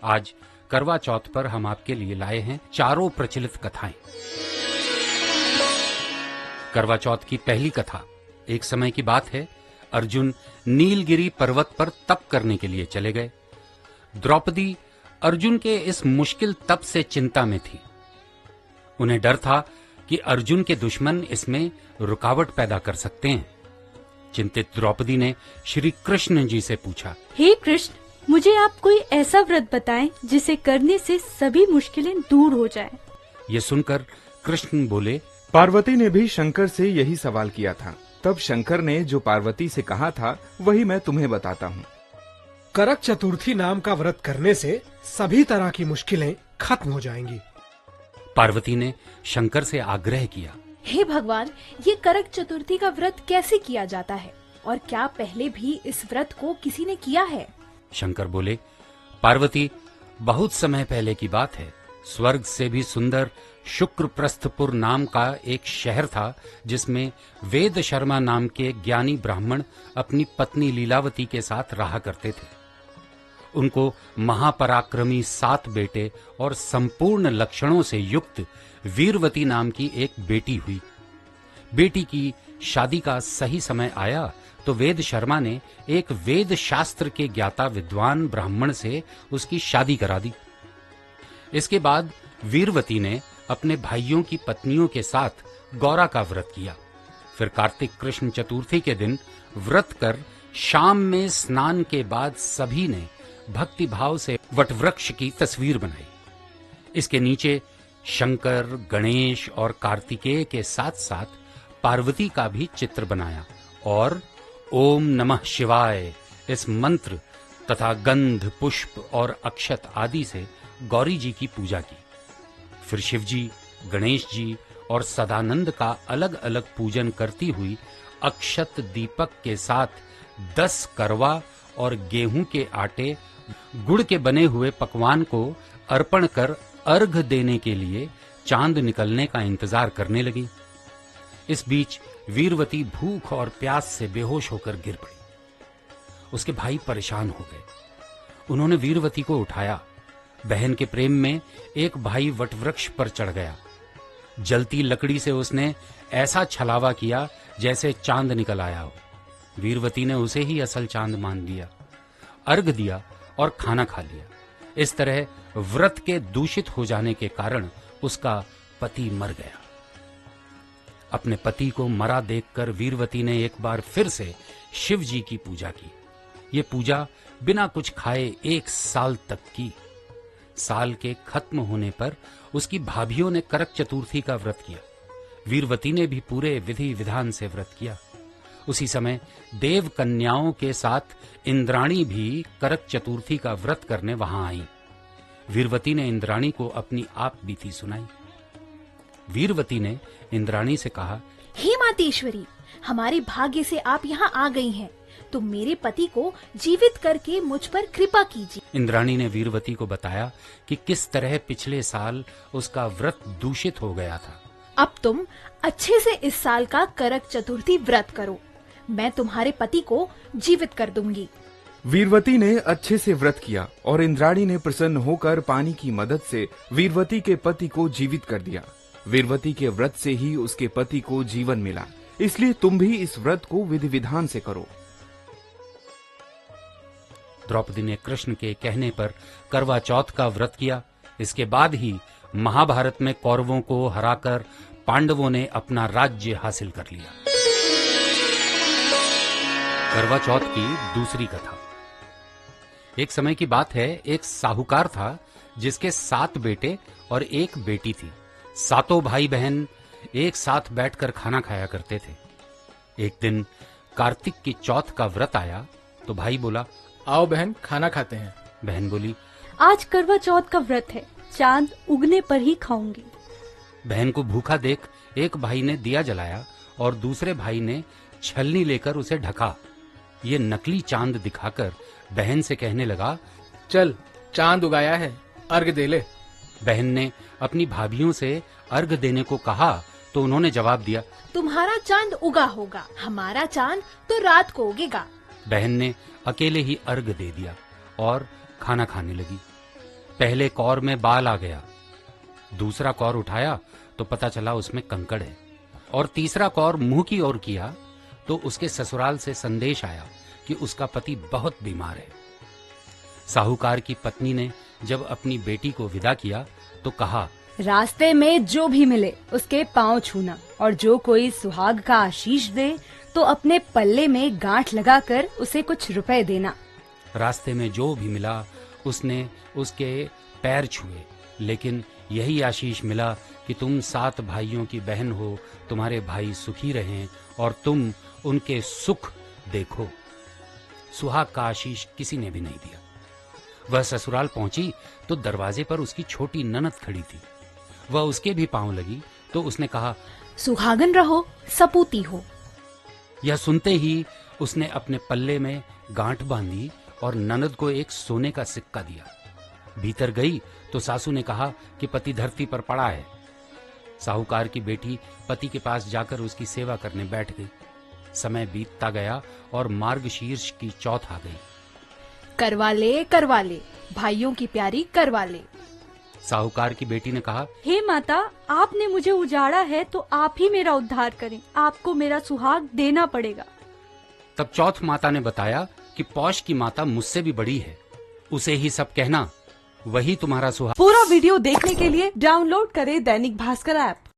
आज करवा चौथ पर हम आपके लिए लाए हैं चारों प्रचलित कथाएं। करवा चौथ की पहली कथा। एक समय की बात है, अर्जुन नीलगिरी पर्वत पर तप करने के लिए चले गए। द्रौपदी अर्जुन के इस मुश्किल तप से चिंता में थी। उन्हें डर था कि अर्जुन के दुश्मन इसमें रुकावट पैदा कर सकते हैं। चिंतित द्रौपदी ने श्री कृष्ण जी से पूछा, हे कृष्ण, मुझे आप कोई ऐसा व्रत बताएं जिसे करने से सभी मुश्किलें दूर हो जाएं। ये सुनकर कृष्ण बोले, पार्वती ने भी शंकर से यही सवाल किया था। तब शंकर ने जो पार्वती से कहा था वही मैं तुम्हें बताता हूँ। करक चतुर्थी नाम का व्रत करने से सभी तरह की मुश्किलें खत्म हो जाएंगी। पार्वती ने शंकर से आग्रह किया, हे भगवान, ये करक चतुर्थी का व्रत कैसे किया जाता है और क्या पहले भी इस व्रत को किसी ने किया है? शंकर बोले, पार्वती, बहुत समय पहले की बात है। स्वर्ग से भी सुंदर शुक्रप्रस्थपुर नाम का एक शहर था, जिसमें वेद शर्मा नाम के ज्ञानी ब्राह्मण अपनी पत्नी लीलावती के साथ रहा करते थे। उनको महापराक्रमी 7 बेटे और संपूर्ण लक्षणों से युक्त वीरवती नाम की एक बेटी हुई। बेटी की शादी का सही समय आया तो वेद शर्मा ने एक वेद शास्त्र के ज्ञाता विद्वान ब्राह्मण से उसकी शादी करा दी। इसके बाद वीरवती ने अपने भाइयों की पत्नियों के साथ गौरा का व्रत किया। फिर कार्तिक कृष्ण चतुर्थी के दिन व्रत कर शाम में स्नान के बाद सभी ने भक्ति भाव से वटवृक्ष की तस्वीर बनाई। इसके नीचे शंकर, गणेश और कार्तिकेय के साथ साथ पार्वती का भी चित्र बनाया और ओम नमः शिवाय इस मंत्र तथा गंध, पुष्प और अक्षत आदि से गौरी जी की पूजा की। फिर शिव जी, गणेश जी और सदानंद का अलग अलग पूजन करती हुई अक्षत दीपक के साथ 10 करवा और गेहूं के आटे, गुड़ के बने हुए पकवान को अर्पण कर अर्घ देने के लिए चांद निकलने का इंतजार करने लगी। इस बीच वीरवती भूख और प्यास से बेहोश होकर गिर पड़ी। उसके भाई परेशान हो गए। उन्होंने वीरवती को उठाया। बहन के प्रेम में एक भाई वटवृक्ष पर चढ़ गया। जलती लकड़ी से उसने ऐसा छलावा किया जैसे चांद निकल आया हो। वीरवती ने उसे ही असल चांद मान लिया, अर्घ दिया और खाना खा लिया। इस तरह व्रत के दूषित हो जाने के कारण उसका पति मर गया। अपने पति को मरा देखकर वीरवती ने एक बार फिर से शिव जी की पूजा की। ये पूजा बिना कुछ खाए 1 साल तक की। साल के खत्म होने पर उसकी भाभियों ने करक चतुर्थी का व्रत किया। वीरवती ने भी पूरे विधि विधान से व्रत किया। उसी समय देव कन्याओं के साथ इंद्राणी भी करक चतुर्थी का व्रत करने वहां आई। वीरवती ने इंद्राणी को अपनी आप बीती सुनाई। वीरवती ने इंद्राणी से कहा, हे मातेश्वरी, हमारे भाग्य से आप यहाँ आ गई हैं। तुम मेरे पति को जीवित करके मुझ पर कृपा कीजिए। इंद्राणी ने वीरवती को बताया कि किस तरह पिछले साल उसका व्रत दूषित हो गया था। अब तुम अच्छे से इस साल का करक चतुर्थी व्रत करो। मैं तुम्हारे पति को जीवित कर दूंगी। वीरवती ने अच्छे से व्रत किया और इंद्राणी ने प्रसन्न होकर पानी की मदद से वीरवती के पति को जीवित कर दिया। वीरवती के व्रत से ही उसके पति को जीवन मिला, इसलिए तुम भी इस व्रत को विधि विधान से करो। द्रौपदी ने कृष्ण के कहने पर करवा चौथ का व्रत किया। इसके बाद ही महाभारत में कौरवों को हराकर पांडवों ने अपना राज्य हासिल कर लिया। करवा चौथ की दूसरी कथा। एक समय की बात है, एक साहूकार था जिसके 7 बेटे और 1 बेटी थी। सातों भाई बहन एक साथ बैठकर खाना खाया करते थे। एक दिन कार्तिक की चौथ का व्रत आया तो भाई बोला, आओ बहन, खाना खाते हैं। बहन बोली, आज करवा चौथ का व्रत है, चांद उगने पर ही खाऊंगी। बहन को भूखा देख एक भाई ने दिया जलाया और दूसरे भाई ने छलनी लेकर उसे ढका। ये नकली चांद दिखाकर बहन से कहने लगा, चल, चांद उगाया है, अर्घ दे ले। बहन ने अपनी भाभियों से अर्घ देने को कहा तो उन्होंने जवाब दिया, तुम्हारा चांद उगा होगा, हमारा चांद तो रात को उगेगा। बहन ने अकेले ही अर्घ दे दिया और खाना खाने लगी। पहले कौर में बाल आ गया, दूसरा कौर उठाया तो पता चला उसमें कंकड़ है, और तीसरा कौर मुंह की ओर किया तो उसके ससुराल से संदेश आया कि उसका पति बहुत बीमार है। साहूकार की पत्नी ने जब अपनी बेटी को विदा किया तो कहा, रास्ते में जो भी मिले उसके पांव छूना, और जो कोई सुहाग का आशीष दे तो अपने पल्ले में गांठ लगाकर उसे कुछ रुपए देना। रास्ते में जो भी मिला उसने उसके पैर छुए, लेकिन यही आशीष मिला कि तुम 7 भाइयों की बहन हो, तुम्हारे भाई सुखी रहें और तुम उनके सुख देखो। सुहाग का आशीष किसी ने भी नहीं दिया। वह ससुराल पहुंची तो दरवाजे पर उसकी छोटी ननद खड़ी थी। वह उसके भी पांव लगी तो उसने कहा, सुहागन रहो, सपूती हो। यह सुनते ही उसने अपने पल्ले में गांठ बांधी और ननद को एक सोने का सिक्का दिया। भीतर गई तो सासू ने कहा कि पति धरती पर पड़ा है। साहूकार की बेटी पति के पास जाकर उसकी सेवा करने बैठ गई। समय बीतता गया और मार्गशीर्ष की चौथ आ गई। करवा ले, भाइयों की प्यारी करवा ले। साहूकार की बेटी ने कहा, हे माता, आपने मुझे उजाड़ा है तो आप ही मेरा उद्धार करें। आपको मेरा सुहाग देना पड़ेगा। तब चौथ माता ने बताया कि पौष की माता मुझसे भी बड़ी है, उसे ही सब कहना, वही तुम्हारा सुहाग। पूरा वीडियो देखने के लिए डाउनलोड करें दैनिक भास्कर ऐप।